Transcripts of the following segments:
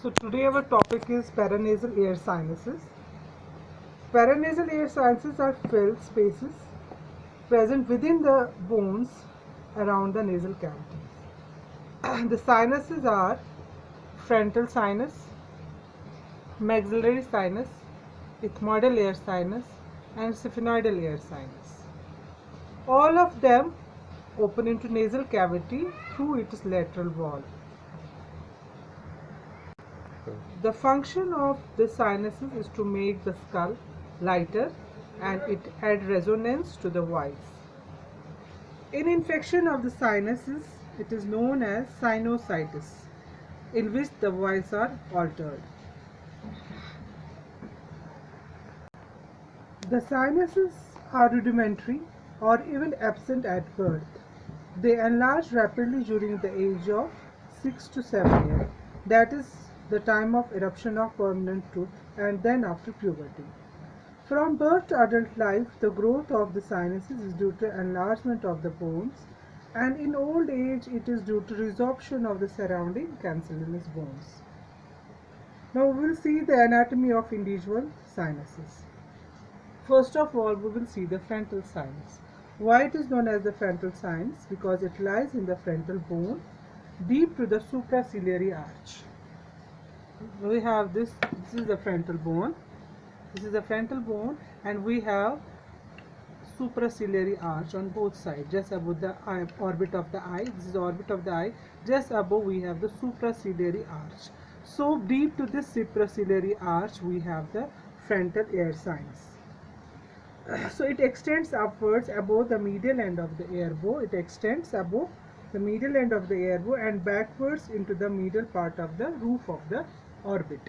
So today our topic is paranasal air sinuses. Paranasal air sinuses are filled spaces present within the bones around the nasal cavity. The sinuses are frontal sinus, maxillary sinus, ethmoidal air sinus, and sphenoidal air sinus. All of them open into nasal cavity through its lateral wall. The function of the sinuses is to make the skull lighter and it adds resonance to the voice. In infection of the sinuses, it is known as sinusitis, in which the voice are altered. The sinuses are rudimentary or even absent at birth. They enlarge rapidly during the age of 6 to 7 years, that is the time of eruption of permanent tooth, and then after puberty. From birth to adult life, the growth of the sinuses is due to enlargement of the bones, and in old age it is due to resorption of the surrounding cancellous bones. Now we will see the anatomy of individual sinuses. First of all, we will see the frontal sinus. Why it is known as the frontal sinus? Because it lies in the frontal bone deep to the supraciliary arch. We have this is the frontal bone. This is the frontal bone, and we have supraciliary arch on both sides, just above the orbit of the eye. This is the orbit of the eye. Just above we have the supraciliary arch. So deep to this supraciliary arch we have the frontal air sinus. So it extends upwards above the medial end of the air bow. It extends above the medial end of the air bow and backwards into the middle part of the roof of the orbit.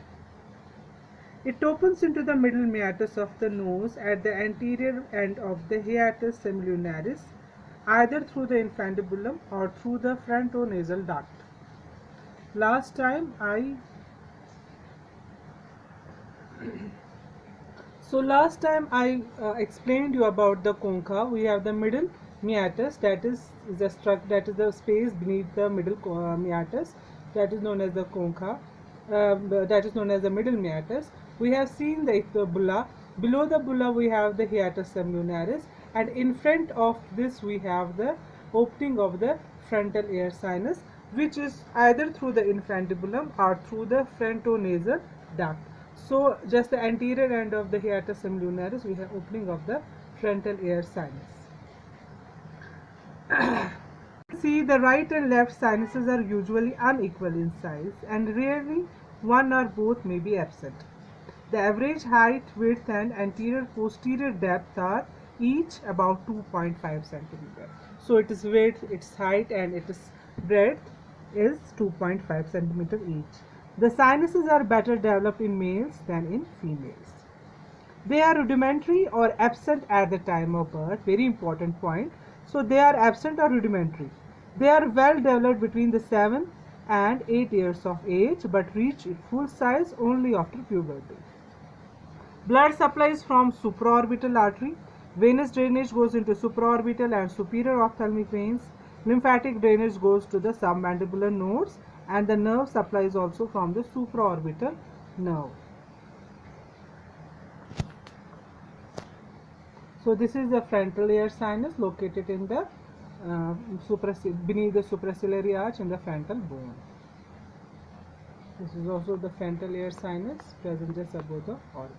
It opens into the middle meatus of the nose at the anterior end of the hiatus semilunaris, either through the infundibulum or through the frontonasal duct. Last time I explained you about the concha. We have the middle meatus, that is the space beneath the middle meatus, that is known as the concha. That is known as the middle meatus. We have seen the bulla. Below the bulla we have the hiatus semilunaris, and in front of this we have the opening of the frontal air sinus, which is either through the infundibulum or through the frontonasal duct. So just the anterior end of the hiatus semilunaris, we have opening of the frontal air sinus. See, the right and left sinuses are usually unequal in size, and rarely one or both may be absent. The average height, width and anterior posterior depth are each about 2.5 cm. So it is width, its height and its breadth is 2.5 cm each. The sinuses are better developed in males than in females. They are rudimentary or absent at the time of birth. Very important point. So they are absent or rudimentary. They are well developed between the 7 and 8 years of age, but reach full size only after puberty. Blood supplies from supraorbital artery. Venous drainage goes into supraorbital and superior ophthalmic veins. Lymphatic drainage goes to the submandibular nodes, and the nerve supplies also from the supraorbital nerve. So this is the frontal air sinus located in the beneath the supraciliary arch in the frontal bone. This is also the frontal air sinus present just above the orbit.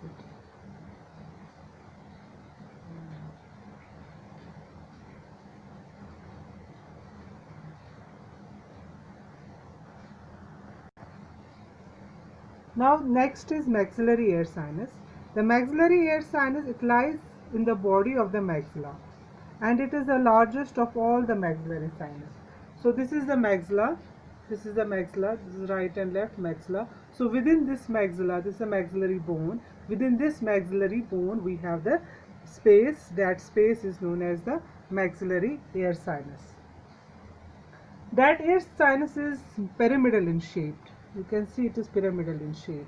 Now next is maxillary air sinus. The maxillary air sinus, it lies in the body of the maxilla, and it is the largest of all the maxillary sinus. So this is the maxilla, this is the maxilla, this is right and left maxilla. So within this maxilla, this is the maxillary bone. Within this maxillary bone we have the space. That space is known as the maxillary air sinus. That air sinus is pyramidal in shape. You can see it is pyramidal in shape,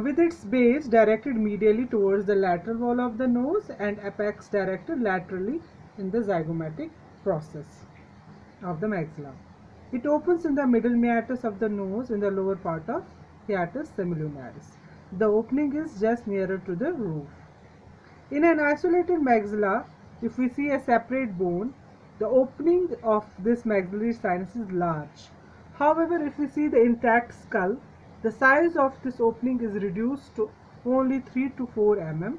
with its base directed medially towards the lateral wall of the nose and apex directed laterally in the zygomatic process of the maxilla. It opens in the middle meatus of the nose in the lower part of hiatus semilunaris. The opening is just nearer to the roof. In an isolated maxilla, if we see a separate bone, the opening of this maxillary sinus is large. However, if we see the intact skull, the size of this opening is reduced to only 3 to 4 mm,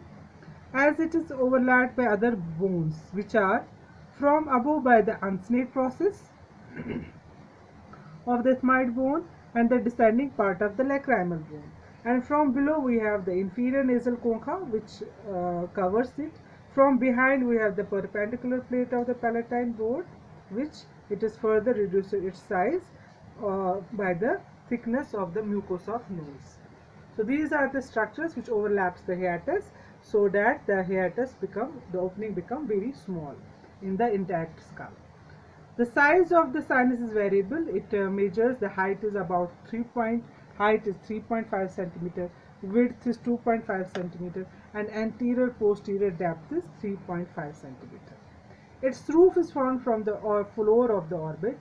as it is overlapped by other bones, which are from above by the unsnake process of the ethmoid bone and the descending part of the lacrimal bone. And from below we have the inferior nasal concha, which covers it. From behind we have the perpendicular plate of the palatine board, which it is further reducing its size by the thickness of the mucosa of nose. So these are the structures which overlaps the hiatus, so that the opening become very small in the intact skull. The size of the sinus is variable. It measures the height is about 3.5 centimeter, width is 2.5 centimeter, and anterior posterior depth is 3.5 centimeter. Its roof is formed from the floor of the orbit.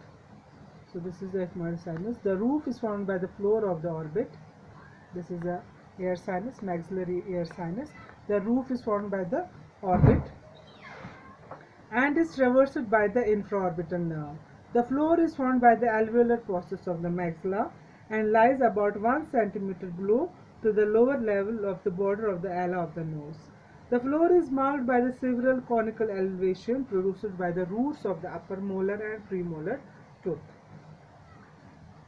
So this is the ethmoid sinus. The roof is formed by the floor of the orbit. This is the air sinus, maxillary air sinus. The roof is formed by the orbit and is traversed by the infraorbital nerve. The floor is formed by the alveolar process of the maxilla and lies about 1 centimeter below to the lower level of the border of the ala of the nose. The floor is marked by the several conical elevation produced by the roots of the upper molar and premolar tooth.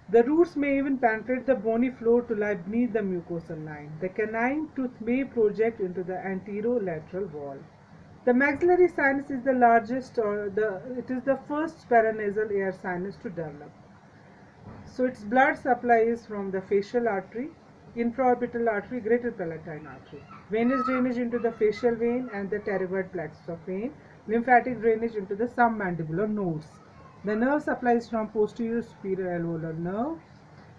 The roots may even penetrate the bony floor to lie beneath the mucosal line. The canine tooth may project into the anterolateral wall. The maxillary sinus is the largest, it is the first paranasal air sinus to develop. So its blood supply is from the facial artery, infraorbital artery, greater palatine artery. Venous drainage into the facial vein and the pterygoid plexus of vein. Lymphatic drainage into the submandibular nodes. The nerve supply is from posterior superior alveolar nerve,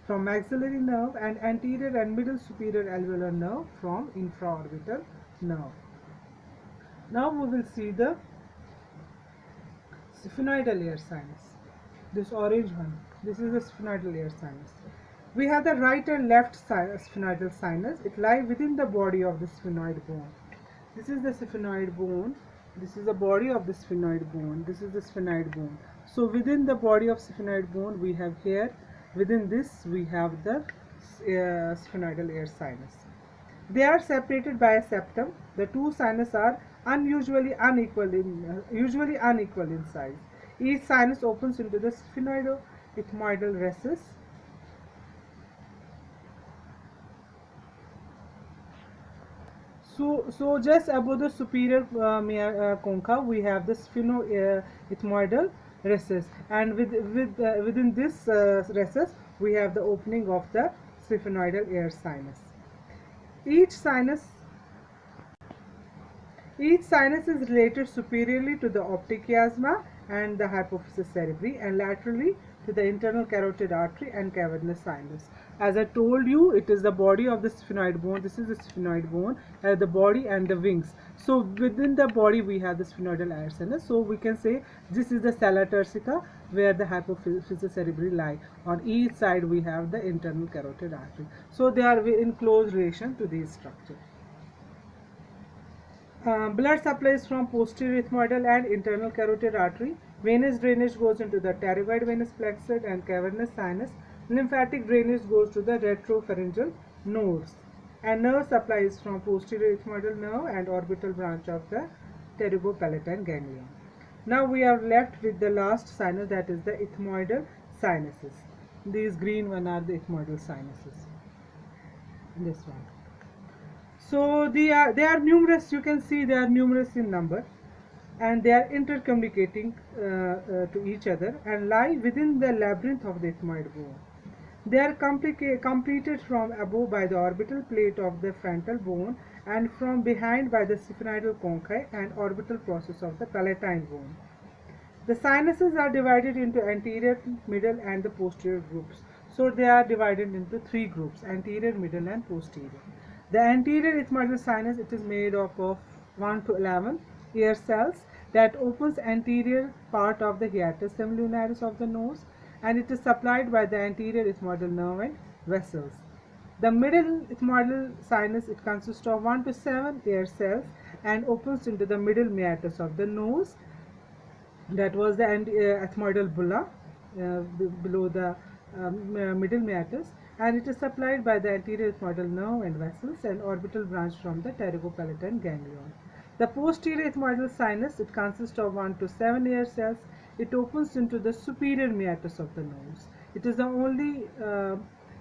from maxillary nerve, and anterior and middle superior alveolar nerve from infraorbital nerve. Now we will see the sphenoidal air sinus. This orange one. This is the sphenoidal air sinus. We have the right and left sphenoidal sinus. It lies within the body of the sphenoid bone. This is the sphenoid bone. This is the body of the sphenoid bone. This is the sphenoid bone. So within the body of sphenoid bone we have here, within this we have the sphenoidal air sinus. They are separated by a septum. The two sinus are usually unequal in size. Each sinus opens into the sphenoid-ethmoidal recess. So just above the superior concha we have the sphenoid-ethmoidal recess, and within this recess we have the opening of the sphenoidal air sinus. Each sinus is related superiorly to the optic chiasma and the hypophysis cerebri, and laterally to the internal carotid artery and cavernous sinus. As I told you, it is the body of the sphenoid bone. This is the sphenoid bone, the body and the wings. So within the body we have the sphenoidal air sinus. So we can say this is the sella turcica, where the hypophysis cerebri lie. On each side we have the internal carotid artery. So they are in close relation to these structures. Blood supplies from posterior ethmoidal and internal carotid artery. Venous drainage goes into the pterygoid venous plexus and cavernous sinus. Lymphatic drainage goes to the retropharyngeal nodes. And nerve supply is from posterior ethmoidal nerve and orbital branch of the pterygopalatine ganglion. Now we are left with the last sinus, that is the ethmoidal sinuses. These green one are the ethmoidal sinuses. This one. So they are numerous. You can see they are numerous in number, and they are intercommunicating to each other and lie within the labyrinth of the ethmoid bone. They are completed from above by the orbital plate of the frontal bone and from behind by the sphenoidal conchae and orbital process of the palatine bone. The sinuses are divided into anterior, middle and the posterior groups. So they are divided into three groups: anterior, middle and posterior. The anterior ethmoidal sinus, it is made up of 1 to 11 ear cells that opens anterior part of the hiatus semilunaris of the nose. and it is supplied by the anterior ethmoidal nerve and vessels. The middle ethmoidal sinus, it consists of 1 to 7 air cells and opens into the middle meatus of the nose. That was the ethmoidal bulla below the middle meatus, and it is supplied by the anterior ethmoidal nerve and vessels and orbital branch from the pterygopalatine ganglion. The posterior ethmoidal sinus, it consists of 1 to 7 air cells. It opens into the superior meatus of the nose. It is the only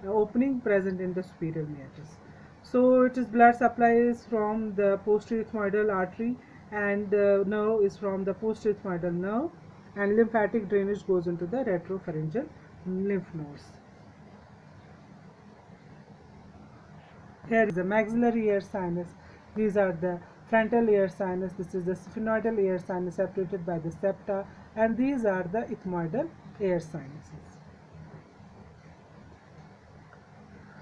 opening present in the superior meatus. So it is blood supply is from the posterior ethmoidal artery, and nerve is from the posterior ethmoidal nerve, and lymphatic drainage goes into the retropharyngeal lymph nodes. Here is the maxillary air sinus. These are the frontal air sinus. This is the sphenoidal air sinus separated by the septa, and these are the ethmoidal air sinuses.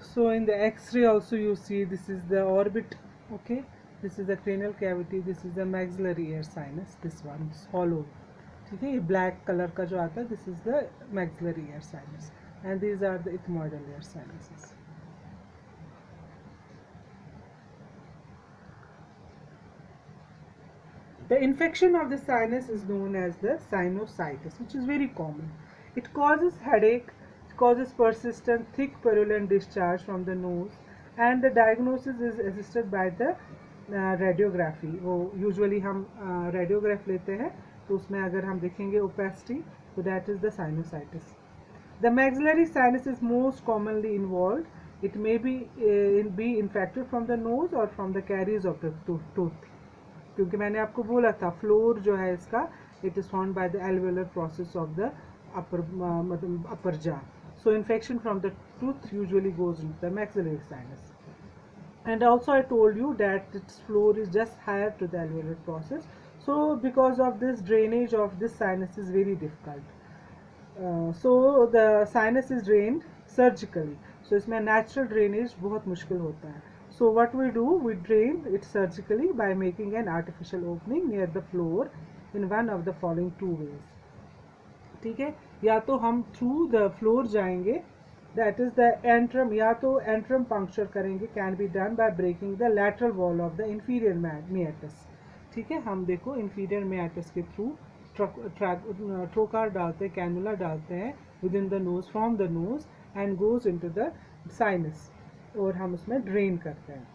So in the X-ray also you see this is the orbit. Okay, this is the cranial cavity. This is the maxillary air sinus. This one is hollow. Okay, ये black color का जो आता है, this is the maxillary air sinus, and these are the ethmoidal air sinuses. The infection of the sinus is known as the sinusitis, which is very common. It causes headache, it causes persistent thick purulent discharge from the nose, and the diagnosis is assisted by the radiography. वो usually हम radiograph लेते हैं, तो उसमें अगर हम देखेंगे opacity, so that is the sinusitis. The maxillary sinus is most commonly involved. It may be infected from the nose or from the caries of the tooth. क्योंकि मैंने आपको बोला था फ्लोर जो है इसका, it is found by the alveolar process of the upper jaw. So infection from the tooth usually goes into the maxillary sinus. And also I told you that its floor is just higher to the alveolar process. So because of this, drainage of this sinus is very difficult. So the sinus is drained surgically. So इसमें natural drainage बहुत मुश्किल होता है. So what we do, we drain it surgically by making an artificial opening near the floor in one of the following two ways. ठीक है, या तो हम through the floor जाएंगे, that is the antrum, या तो antrum puncture करेंगे, can be done by breaking the lateral wall of the inferior meatus. ठीक है, हम देखो inferior meatus के through trocar डालते हैं, cannula डालते हैं within the nose, from the nose, and goes into the sinus, और हम उसमें ड्रेन करते हैं.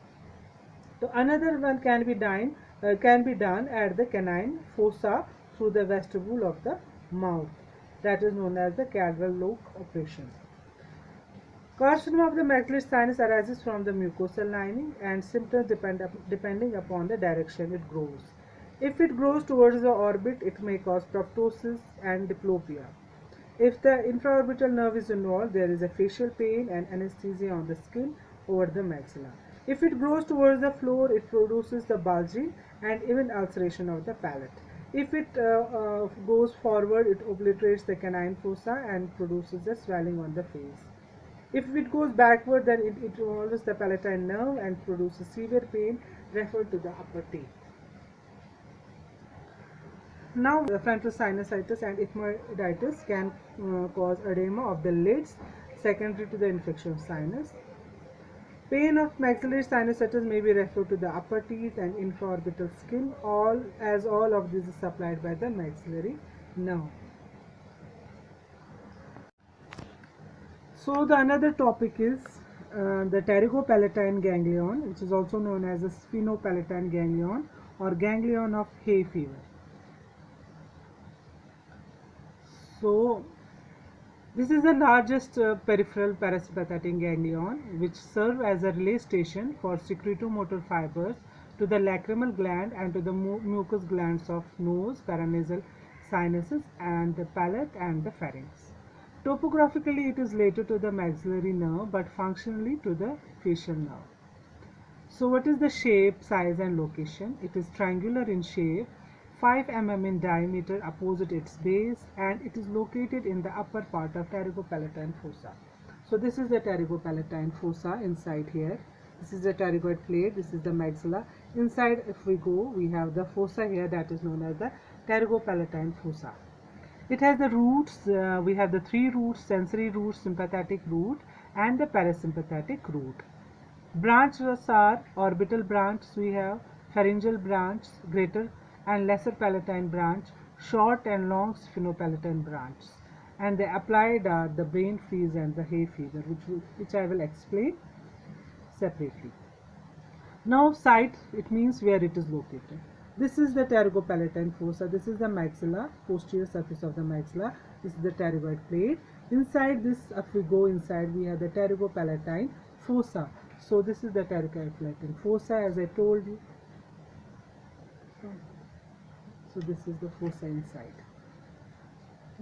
तो another one can be done at the canine fossa through the vestibule of the mouth, that is known as the Caldwell Luc operation. Carcinoma of the maxillary sinus arises from the mucosal lining, and symptoms depending upon the direction it grows. If it grows towards the orbit, it may cause proptosis and diplopia. If the infraorbital nerve is involved, there is a facial pain and anesthesia on the skin over the maxilla. If it grows towards the floor, it produces the bulging and even ulceration of the palate. If it goes forward, it obliterates the canine fossa and produces the swelling on the face. If it goes backward, then it involves the palatine nerve and produces severe pain referred to the upper teeth. Now, the frontal sinusitis and ethmoiditis can cause edema of the lids secondary to the infection of sinus. Pain of maxillary sinusitis may be referred to the upper teeth and infraorbital skin, all of this is supplied by the maxillary nerve. So the another topic is the pterygopalatine ganglion, which is also known as the sphenopalatine ganglion or ganglion of hay fever. So this is the largest peripheral parasympathetic ganglion, which serve as a relay station for secretomotor fibers to the lacrimal gland and to the mucous glands of nose, paranasal sinuses, and the palate and the pharynx. Topographically, it is related to the maxillary nerve, but functionally to the facial nerve. So what is the shape, size, and location? It is triangular in shape, 5 mm in diameter opposite its base, and it is located in the upper part of pterygopalatine fossa. So this is the pterygopalatine fossa inside here. This is the pterygoid plate, this is the maxilla. Inside, if we go, we have the fossa here, that is known as the pterygopalatine fossa. It has the roots, we have the three roots: sensory root, sympathetic root, and the parasympathetic root. Branches are orbital branch, we have pharyngeal branch, greater and lesser palatine branch, short and long sphenopalatine branch. And the applied are the brain fees and the hay fever, which I will explain separately. Now site, it means where it is located. This is the pterygopalatine fossa. This is the maxilla, posterior surface of the maxilla. This is the pterygoid plate. Inside this, if we go inside, we have the pterygopalatine fossa. So this is the pterygopalatine fossa, as I told you. So this is the fossa inside.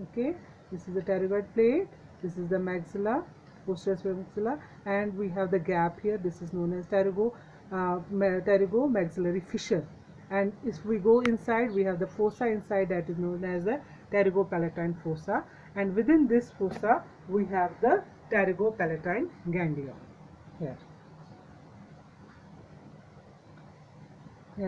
Okay, this is the pterygoid plate. This is the maxilla, posterior maxilla, and we have the gap here. This is known as pterygomaxillary fissure. And if we go inside, we have the fossa inside, that is known as the pterygopalatine fossa, and within this fossa we have the pterygopalatine ganglia. Here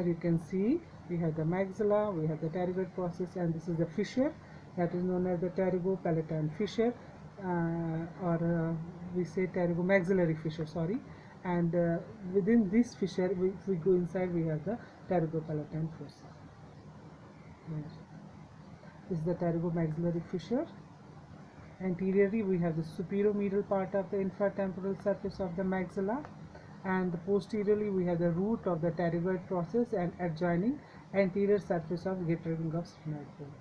you can see we have the maxilla, we have the pterygoid process, and this is the fissure, that is known as the pterygopalatine fissure, we say pterygomaxillary fissure, sorry. And within this fissure, if we go inside, we have the pterygopalatine fossa. This is the pterygomaxillary fissure. Anteriorly, we have the superomedial part of the infratemporal surface of the maxilla, and posteriorly we have the root of the pterygoid process and adjoining anterior surface of greater ring of sphenoid bone.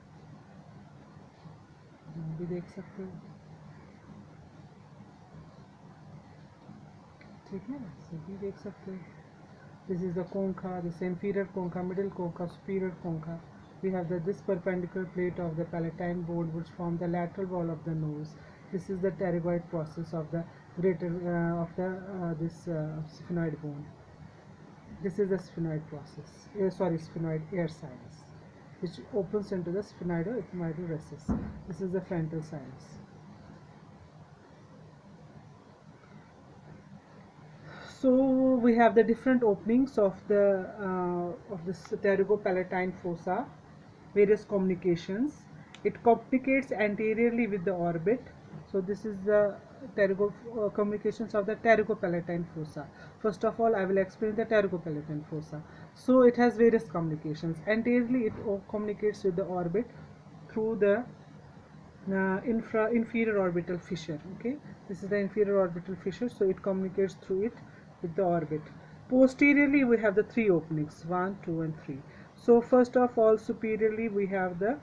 भी देख सकते हो, ठीक है, सभी देख सकते हो. This is the concha, this inferior concha, middle concha, superior concha. We have this perpendicular plate of the palatine bone which form the lateral wall of the nose. This is the pterygoid process of the greater sphenoid bone. This is the sphenoid process, sphenoid air sinus, which opens into the sphenoid-ethmoidal recess. This is the frontal sinus. So we have the different openings of this pterygopalatine fossa, various communications. It communicates anteriorly with the orbit. So this is the communications of the pterygopalatine fossa. First of all, I will explain the pterygopalatine fossa. So it has various communications. Anteriorly, it communicates with the orbit through the inferior orbital fissure. Okay, this is the inferior orbital fissure, so it communicates through it with the orbit. Posteriorly, we have the three openings, 1, 2 and 3. So first of all, superiorly we have the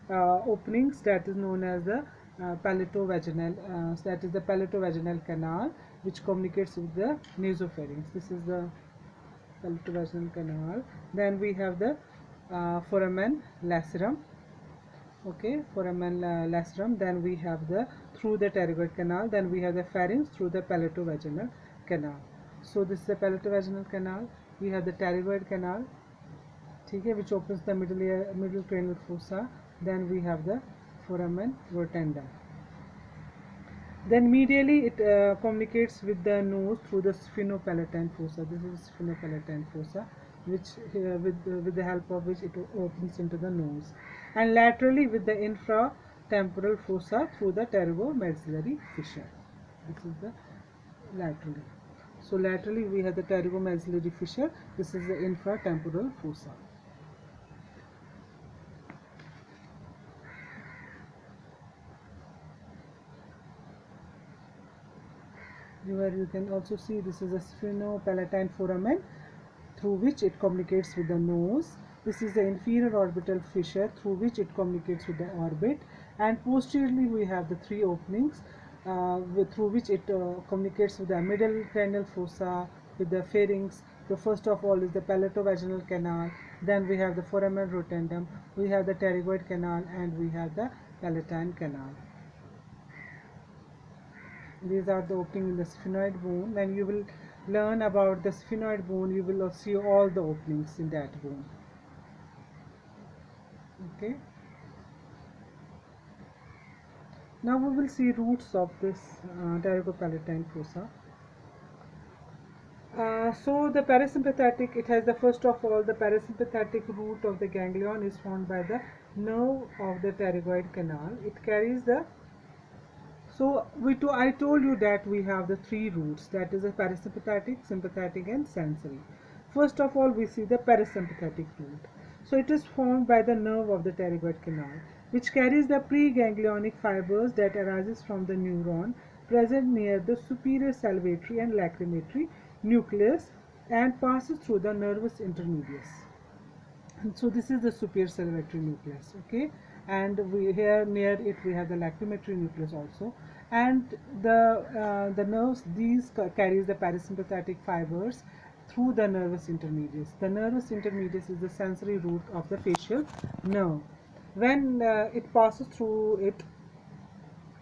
openings, that is known as the palatovaginal, that is the palatovaginal canal, which communicates with the nasopharynx. This is the palatovaginal canal. Then we have the foramen lacerum. Okay, foramen lacerum. Then we have the through the pterygoid canal. Then we have the pharynx through the palatovaginal canal. So this is the palatovaginal canal. We have the pterygoid canal, okay, which opens the middle cranial fossa. Then we have the foramen rotundum. Then medially it communicates with the nose through the sphenopalatine fossa. This is sphenopalatine fossa, which with the help of which it opens into the nose. And laterally with the infratemporal fossa through the pterygomaxillary fissure. This is the laterally. So laterally we have the pterygomaxillary fissure. This is the infratemporal fossa. Where you can also see this is a sphenopalatine foramen through which it communicates with the nose. This is the inferior orbital fissure through which it communicates with the orbit. And posteriorly we have the three openings through which it communicates with the middle cranial fossa, with the pharynx. The first of all is the palatovaginal canal. Then we have the foramen rotundum. We have the pterygoid canal, and we have the palatine canal. These are the opening in the sphenoid bone. When you will learn about the sphenoid bone, you will see all the openings in that bone. Okay. Now we will see roots of this pterygopalatine fossa. So the parasympathetic, it has the first of all, the parasympathetic root of the ganglion is formed by the nerve of the pterygoid canal. It carries the, so I told you that we have the three roots, that is a parasympathetic, sympathetic and sensory. First of all, we see the parasympathetic root. So it is formed by the nerve of the pterygoid canal, which carries the preganglionic fibers that arises from the neuron present near the superior salivatory and lacrimatory nucleus and passes through the nervus intermedius. So this is the superior salivatory nucleus, okay, and we here near it we have the lacrimatory nucleus also, and the nerves, these carries the parasympathetic fibers through the nervus intermedius. The nervus intermedius is the sensory root of the facial nerve. When it passes through it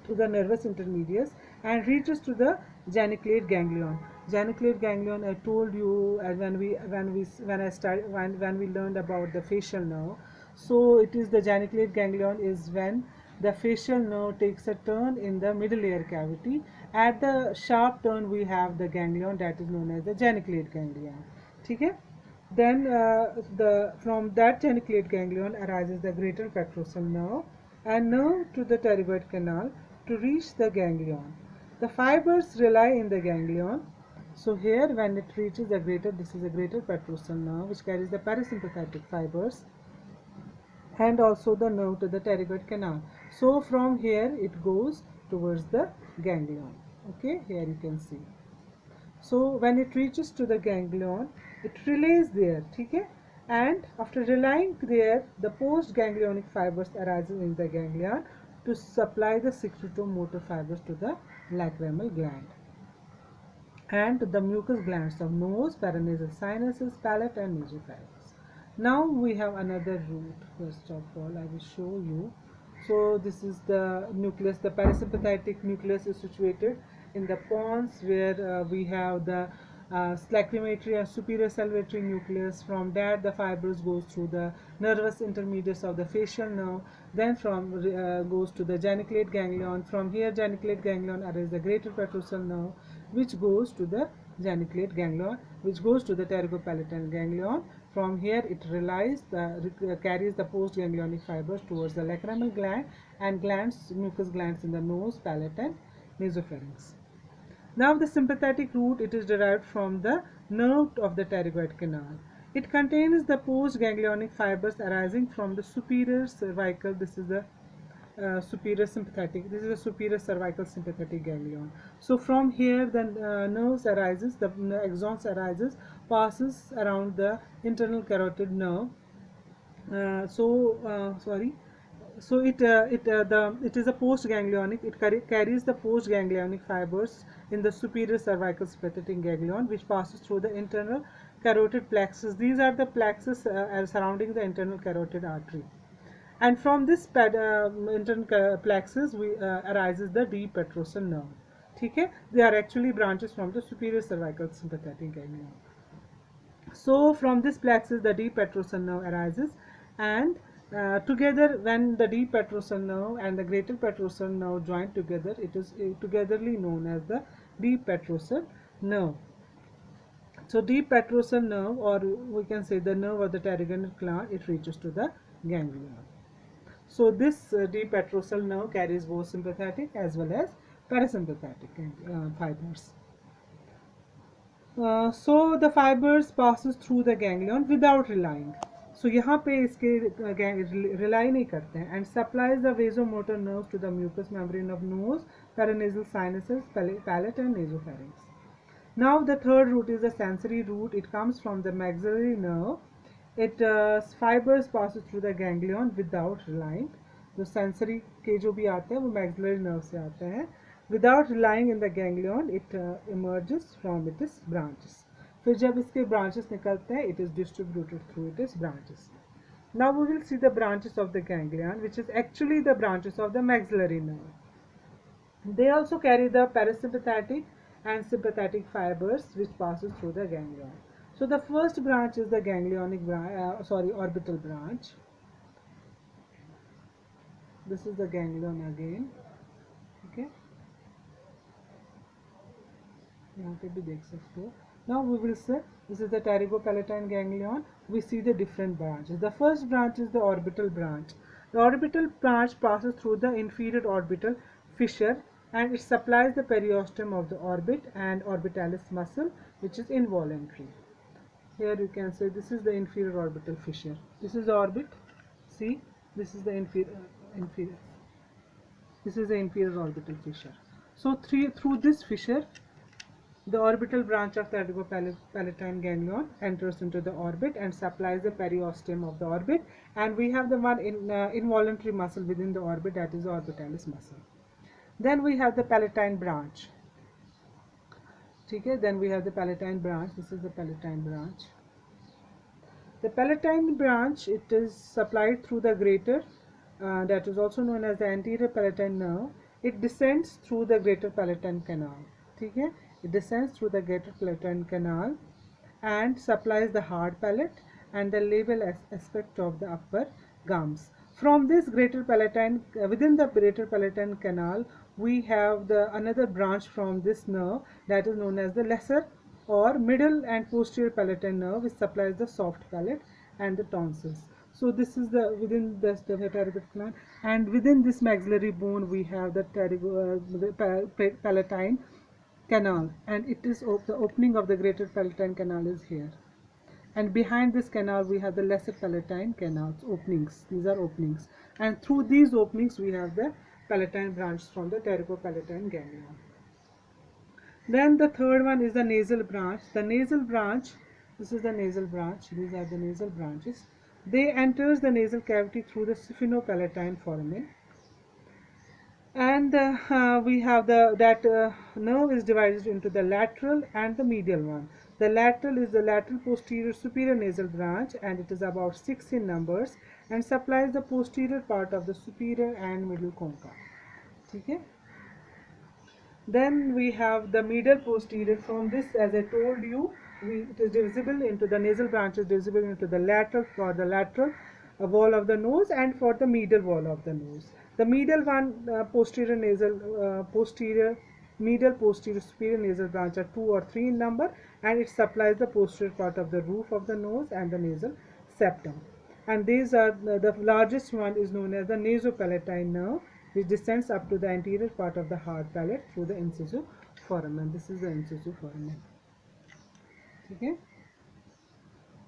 to the nervus intermedius and reaches to the geniculate ganglion. Geniculate ganglion, I told you when we learned about the facial nerve. So it is the geniculate ganglion is when the facial nerve takes a turn in the middle ear cavity. At the sharp turn we have the ganglion that is known as the geniculate ganglion. Okay? Then from that geniculate ganglion arises the greater petrosal nerve and nerve to the pterygoid canal to reach the ganglion. The fibers rely in the ganglion. So here when it reaches the greater, this is a greater petrosal nerve which carries the parasympathetic fibers and also the nerve to the pterygoid canal. So from here it goes towards the ganglion. Okay, here you can see. So when it reaches to the ganglion, it relays there, okay? And after relaying there, the post-ganglionic fibers arises in the ganglion to supply the secretomotor fibers to the lacrimal gland and the mucous glands of nose, paranasal sinuses, palate and nasopharynx. Now we have another root. First of all, I will show you. So this is the nucleus. The parasympathetic nucleus is situated in the pons where we have the lacrimatory and superior salivatory nucleus. From that the fibers goes through the nervus intermedius of the facial nerve, then from goes to the geniculate ganglion. From here geniculate ganglion arises the greater petrosal nerve which goes to the geniculate ganglion, which goes to the pterygopalatal ganglion. From here it carries the postganglionic fibers towards the lacrimal gland and mucous glands in the nose, palate and nasopharynx. Now the sympathetic root, it is derived from the nerve of the pterygoid canal. It contains the postganglionic fibers arising from the superior cervical. This is the superior sympathetic. This is a superior cervical sympathetic ganglion. So from here the nerves arises, the axons arises, passes around the internal carotid nerve. So it is a postganglionic. It carries the postganglionic fibers in the superior cervical sympathetic ganglion, which passes through the internal carotid plexus. These are the plexus surrounding the internal carotid artery. And from this internal plexus arises the deep petrosal nerve. Okay? They are actually branches from the superior cervical sympathetic ganglion. So from this plexus the deep petrosal nerve arises, and together when the deep petrosal nerve and the greater petrosal nerve join together, it is togetherly known as the deep petrosal nerve. So deep petrosal nerve, or we can say the nerve of the pterygoid canal, it reaches to the ganglion. So this deep petrosal nerve carries both sympathetic as well as parasympathetic fibers. So the fibers passes through the ganglion without relying. So यहाँ पे इसके rely नहीं करते हैं and supplies the vasomotor nerves to the mucous membrane of nose, paranasal sinuses, palate and nasopharynx. Now the third root is the sensory root. It comes from the maxillary nerve. It fibers passes through the ganglion without relying. जो sensory के जो भी आते हैं वो maxillary nerve से आते हैं. Without relying in the ganglion, it emerges from its branches. फिर जब इसके branches निकलते हैं, it is distributed through its branches. Now we will see the branches of the ganglion, which is actually the branches of the maxillary nerve. They also carry the parasympathetic and sympathetic fibers which passes through the ganglion. So the first branch is the orbital branch. This is the ganglion again. Okay. यहाँ पे भी देख सकते हो. Now we will say this is the pterygopalatine ganglion. We see the different branches. The first branch is the orbital branch. The orbital branch passes through the inferior orbital fissure and it supplies the periosteum of the orbit and orbitalis muscle, which is involuntary. Here you can say this is the inferior orbital fissure. This is the orbit. See, this is the inferior. This is the inferior orbital fissure. So through this fissure, the orbital branch of the pterygopalatine ganglion enters into the orbit and supplies the periosteum of the orbit, and we have the one involuntary muscle within the orbit, that is the orbitalis muscle. Then we have the palatine branch. Okay, then we have the palatine branch. This is the palatine branch. The palatine branch, it is supplied through the greater, that is also known as the anterior palatine nerve. It descends through the greater palatine canal. Okay? It descends through the greater palatine canal and supplies the hard palate and the labial aspect of the upper gums. From this greater palatine, within the greater palatine canal, we have the another branch from this nerve, that is known as the lesser or middle and posterior palatine nerve, which supplies the soft palate and the tonsils. So this is the within the pterygoid gland, and within this maxillary bone we have the palatine canal, and it is the opening of the greater palatine canal is here, and behind this canal we have the lesser palatine canals openings. These are openings, and through these openings we have the palatine branch from the pterygopalatine ganglion. Then the third one is the nasal branch. The nasal branch, this is the nasal branch. These are the nasal branches. They enters the nasal cavity through the sphenopalatine foramen, and we have that nerve is divided into the lateral and the medial one. The lateral is the lateral posterior superior nasal branch, and it is about 6 in numbers and supplies the posterior part of the superior and middle concha. Okay? Then we have the medial posterior. From this, as I told you, it is divisible into the nasal branch is divisible into the lateral for the lateral wall of the nose and for the medial wall of the nose. The medial one, posterior nasal medial posterior superior nasal branch are 2 or 3 in number, and it supplies the posterior part of the roof of the nose and the nasal septum. And these are the largest one is known as the nasopalatine nerve, which descends up to the anterior part of the hard palate through the incisive foramen. This is the incisive foramen. Okay?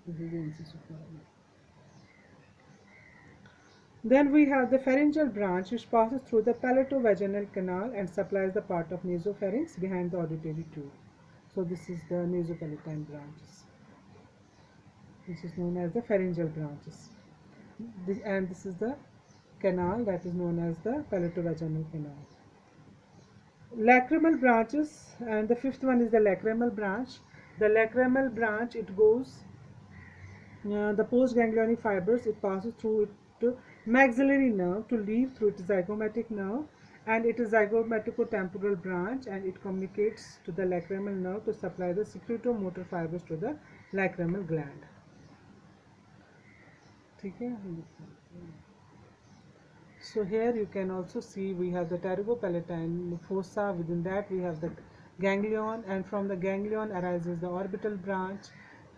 This is the incisive foramen. Then we have the pharyngeal branch, which passes through the palatovaginal canal and supplies the part of nasopharynx behind the auditory tube. So this is the nasopalatine branches. This is known as the pharyngeal branches. And this is the canal that is known as the palatovaginal canal. Lacrimal branches, and the fifth one is the lacrimal branch. The lacrimal branch, it goes the postganglionic fibers, it passes through it to maxillary nerve to leave through its zygomatic nerve, and it is zygomaticotemporal branch, and it communicates to the lacrimal nerve to supply the secretomotor fibers to the lacrimal gland. Okay? So here you can also see we have the pterygopalatine fossa. Within that we have the ganglion, and from the ganglion arises the orbital branch.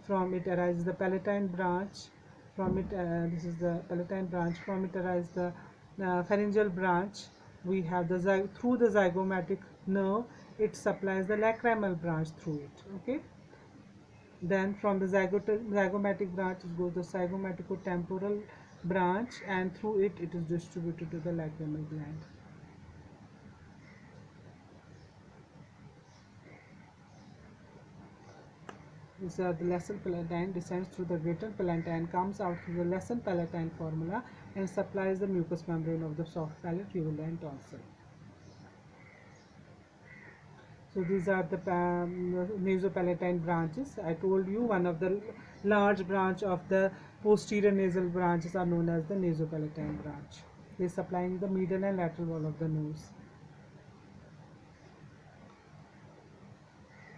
From it arises the palatine branch. From it, this is the palatine branch. From it arises the pharyngeal branch. We have the through the zygomatic nerve, it supplies the lacrimal branch through it. Okay. Then from the zygomatic branch it goes the zygomaticotemporal branch, and through it it is distributed to the lacrimal gland. These are the lesser palatine, descends through the greater palatine, comes out through the lesser palatine formula and supplies the mucous membrane of the soft palate, uvula and tonsil. So these are the nasopalatine branches. I told you one of the large branch of the posterior nasal branches are known as the nasopalatine branch. They are supplying the medial and lateral wall of the nose.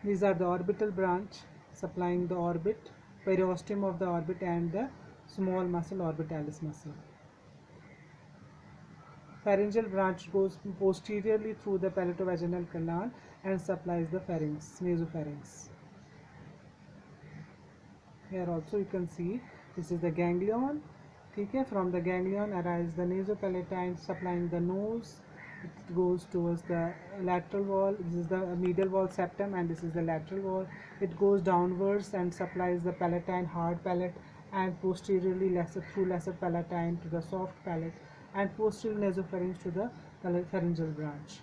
These are the orbital branch, supplying the orbit, periosteum of the orbit and the small muscle orbitalis muscle. Pharyngeal branch goes posteriorly through the palatovaginal canal and supplies the pharynx, nasopharynx. Here also you can see this is the ganglion. ठीक है, from the ganglion arise the nasopalatine supplying the nose. It goes towards the lateral wall. This is the medial wall septum and this is the lateral wall. It goes downwards and supplies the palatine hard palate, and posteriorly through lesser palatine to the soft palate, and posterior nasopharynx to the pharyngeal branch.